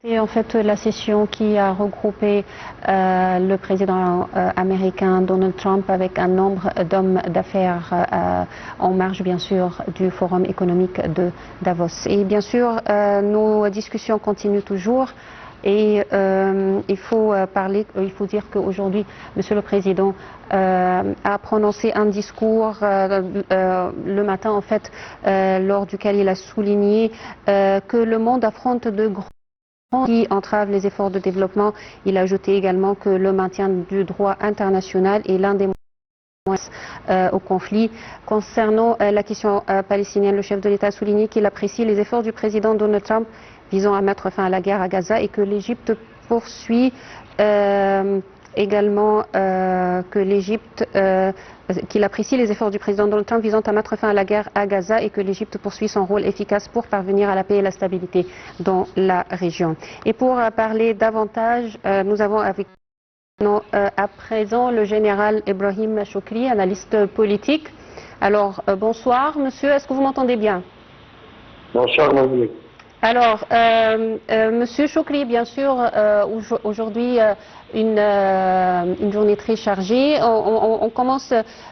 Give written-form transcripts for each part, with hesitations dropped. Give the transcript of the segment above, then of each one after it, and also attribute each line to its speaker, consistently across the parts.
Speaker 1: Et en fait, la session qui a regroupé le président américain Donald Trump avec un nombre d'hommes d'affaires en marge, bien sûr, du Forum économique de Davos. Et bien sûr, nos discussions continuent toujours. Et il faut dire qu'aujourd'hui, Monsieur le Président a prononcé un discours le matin, en fait, lors duquel il a souligné que le monde affronte de grands qui entravent les efforts de développement. Il a ajouté également que le maintien du droit international est l'un des moyens au conflit. Concernant la question palestinienne, le chef de l'État a souligné qu'il apprécie les efforts du président Donald Trump visant à mettre fin à la guerre à Gaza et que l'Égypte poursuit également qu'il apprécie les efforts du président Donald Trump visant à mettre fin à la guerre à Gaza et que l'Égypte poursuit son rôle efficace pour parvenir à la paix et la stabilité dans la région. Et pour parler davantage, nous avons avec nous à présent le général Ibrahim Choukri, analyste politique. Alors, bonsoir monsieur, est-ce que vous m'entendez bien?
Speaker 2: Bonsoir, madame.
Speaker 1: Alors, Monsieur Choukri, bien sûr, aujourd'hui une journée très chargée. On commence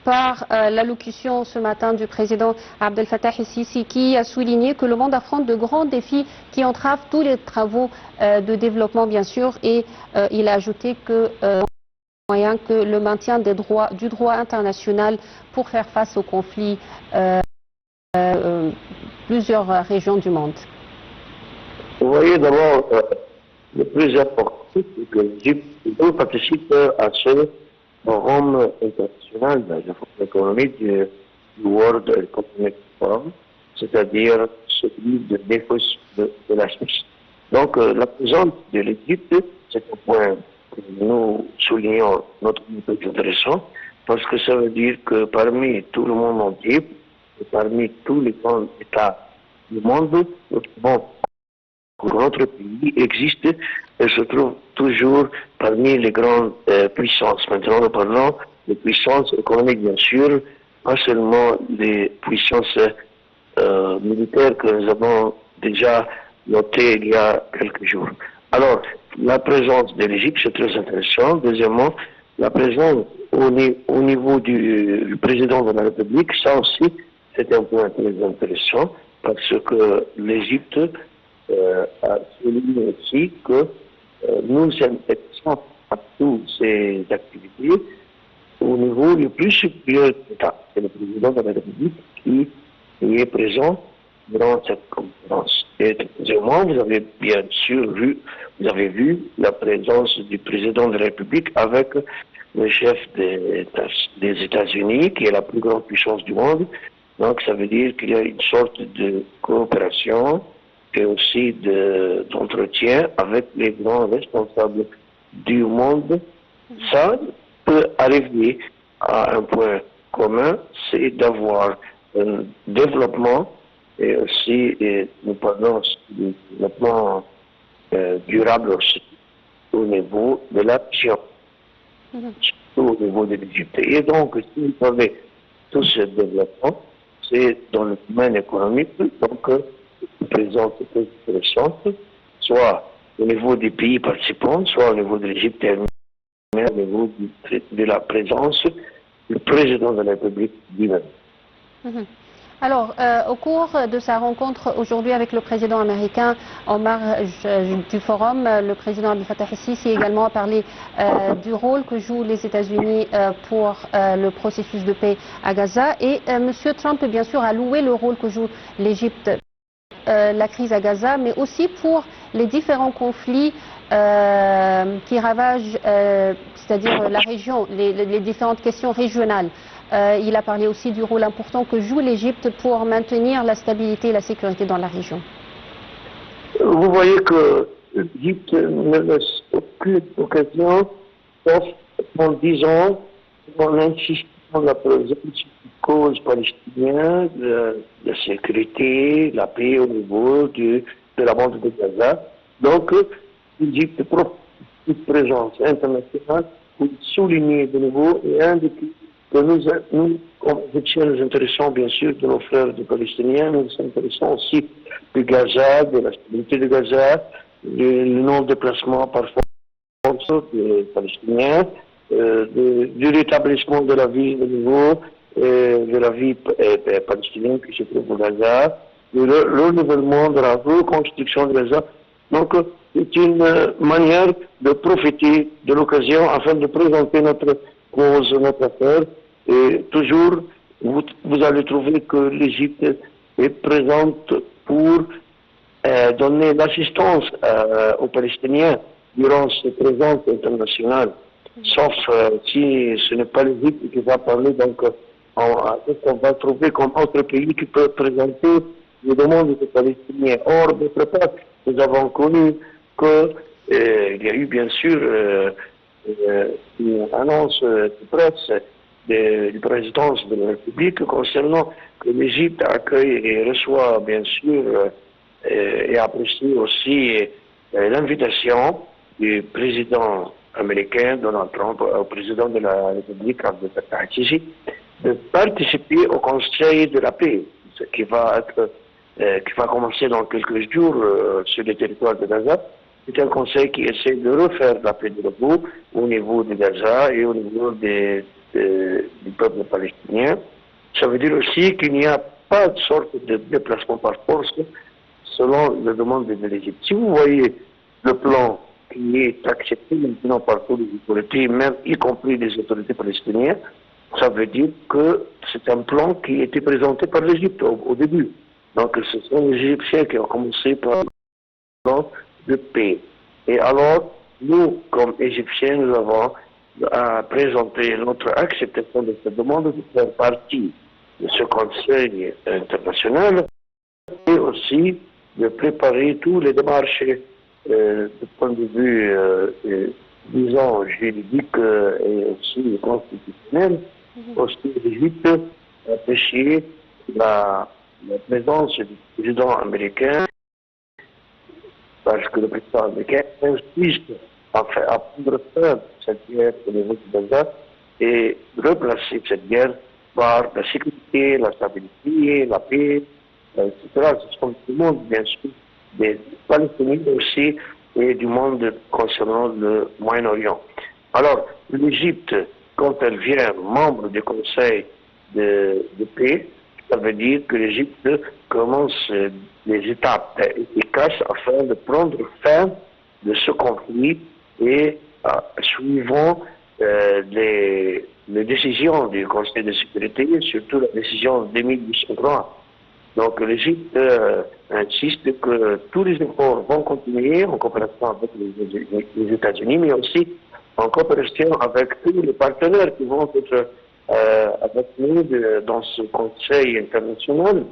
Speaker 1: par l'allocution ce matin du président Abdel Fattah el-Sisi qui a souligné que le monde affronte de grands défis qui entravent tous les travaux de développement, bien sûr, et il a ajouté que le maintien du droit international pour faire face aux conflits plusieurs régions du monde.
Speaker 2: Vous voyez d'abord, le plus important, c'est que l'Égypte participe à ce forum international, le forum économique du World Economic Forum, c'est-à-dire celui de Davos de la Suisse. Donc la présence de l'Égypte, c'est un point que nous soulignons notre plus intéressant, parce que ça veut dire que parmi tout le monde entier, et parmi tous les grands États du monde, notre pays existe et se trouve toujours parmi les grandes puissances. Maintenant, nous parlons de puissances économiques, bien sûr, pas seulement des puissances militaires que nous avons déjà notées il y a quelques jours. Alors, la présence de l'Égypte, c'est très intéressant. Deuxièmement, la présence au niveau du président de la République, ça aussi, c'est un point très intéressant, parce que l'Égypte a souligné aussi que nous sommes intéressants à toutes ces activités au niveau le plus supérieur de l'État. C'est le président de la République qui est présent dans cette conférence. Et deuxièmement, vous avez bien sûr vu la présence du président de la République avec le chef des États-Unis, qui est la plus grande puissance du monde. Donc ça veut dire qu'il y a une sorte de coopération et aussi d'entretien avec les grands responsables du monde. Ça peut arriver à un point commun, c'est d'avoir un développement et aussi, nous parlons du développement durable aussi au niveau de la région, surtout au niveau de l'Égypte. Et donc, si vous avez tout ce développement, c'est dans le domaine économique, donc présente très intéressante, soit au niveau des pays participants, soit au niveau de l'Égypte elle-même, au niveau de la présence du président de la République lui-même.
Speaker 1: Alors, au cours de sa rencontre aujourd'hui avec le président américain en marge du forum, le président Abdel Fattah el-Sisi également a parlé du rôle que jouent les États-Unis pour le processus de paix à Gaza. Et M. Trump, bien sûr, a loué le rôle que joue l'Égypte, la crise à Gaza, mais aussi pour les différents conflits qui ravagent, c'est-à-dire la région, les différentes questions régionales. Il a parlé aussi du rôle important que joue l'Égypte pour maintenir la stabilité et la sécurité dans la région.
Speaker 2: Vous voyez que l'Égypte ne laisse aucune occasion, sauf en disant, en insistant sur la présence de cause palestinienne, de la sécurité, la paix au niveau de la bande de Gaza. Donc, l'Égypte profite de cette présence internationale pour souligner de nouveau et indiquer que nous, comme Égyptiens, nous intéressons bien sûr de nos frères des Palestiniens, nous nous intéressons aussi de Gaza, de la stabilité de Gaza, le non-déplacement par force des Palestiniens, du rétablissement de la vie de nouveau, de la vie palestinienne qui se trouve au Gaza, le renouvellement de la reconstruction de Gaza. Donc, c'est une manière de profiter de l'occasion afin de présenter notre cause, notre affaire. Et toujours, vous allez trouver que l'Égypte est présente pour donner l'assistance aux Palestiniens durant ces présences internationales. Sauf si ce n'est pas l'Égypte qui va parler, donc on va trouver comme autre pays qui peut présenter les demandes des Palestiniens. Or, d'autre part, nous avons connu qu'il y a eu bien sûr une annonce de presse du président de la République concernant que l'Égypte accueille et reçoit bien sûr et apprécie aussi l'invitation du président américain Donald Trump au président de la République Abdel Fattah el-Sisi de participer au Conseil de la paix, ce qui va commencer dans quelques jours sur le territoire de Gaza. C'est un conseil qui essaie de refaire la paix de repos au niveau de Gaza et au niveau du peuple palestinien. Ça veut dire aussi qu'il n'y a pas de sorte de déplacement par force selon la demande de l'Égypte. Si vous voyez le plan qui est accepté maintenant par tous les autorités, même y compris les autorités palestiniennes, ça veut dire que c'est un plan qui a été présenté par l'Égypte au début. Donc ce sont les Égyptiens qui ont commencé par le plan de paix. Et alors, nous, comme Égyptiens, nous avons présenté notre acceptation de cette demande de faire partie de ce conseil international et aussi de préparer tous les démarches du point de vue, disons, juridique et aussi constitutionnel. Aussi, l'Égypte a apprécié la présence du président américain parce que le président américain insiste à prendre fin de cette guerre au niveau du Gaza et replacer cette guerre par la sécurité, la stabilité, la paix, etc. Ce sont tout le monde, bien sûr, des Palestiniens aussi et du monde concernant le Moyen-Orient. Alors, l'Égypte, quand elle vient membre du Conseil de paix, ça veut dire que l'Égypte commence des étapes efficaces afin de prendre fin de ce conflit et suivant les décisions du Conseil de sécurité, surtout la décision de 1803. Donc l'Égypte insiste que tous les efforts vont continuer en coopération avec les États-Unis, mais aussi en coopération avec tous les partenaires qui vont être avec nous dans ce Conseil international,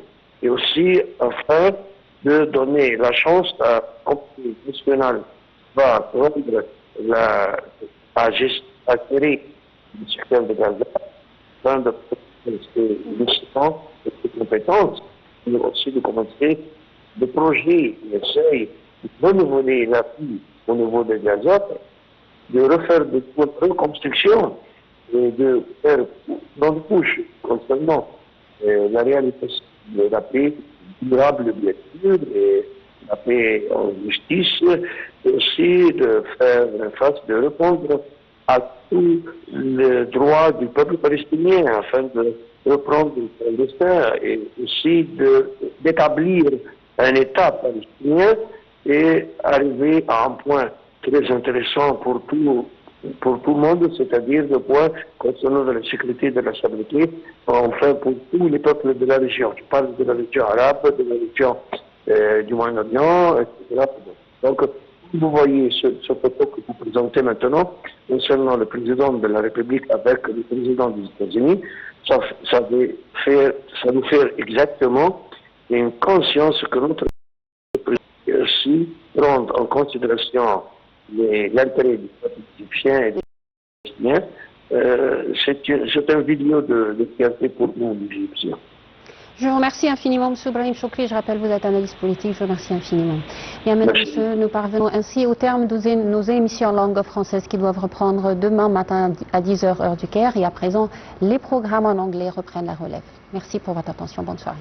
Speaker 2: et aussi afin de donner la chance à l'Union nationale va rendre à gérer le secteur de Gaza, afin de prendre ses missions et ses compétences, mais aussi de commencer des projets qui essayent de renouveler la vie au niveau de Gaza, de refaire des reconstructions et de faire dans le couche concernant la réalisation de la paix durable, bien sûr, et la paix en justice, et aussi de faire face, de répondre à tous les droits du peuple palestinien afin de reprendre son destin et aussi d'établir un État palestinien et arriver à un point très intéressant pour tout le monde, c'est-à-dire le point concernant la sécurité et de la stabilité, enfin pour tous les peuples de la région. Je parle de la région arabe, de la région du Moyen-Orient, etc. Donc, vous voyez ce photo que vous présentez maintenant concernant le président de la République avec le président des États-Unis, ça nous fait exactement une conscience que notre président aussi prendre en considération l'intérêt du peuple égyptien et des Palestiniens. C'est une vidéo de fierté pour nous, les Égyptiens.
Speaker 1: Je vous remercie infiniment, M. Brahim Choukri. Je rappelle, vous êtes analyste politique. Je vous remercie infiniment. Bien, mesdames et messieurs, nous parvenons ainsi au terme de nos émissions en langue française qui doivent reprendre demain matin à 10h heure du Caire. Et à présent, les programmes en anglais reprennent la relève. Merci pour votre attention. Bonne soirée.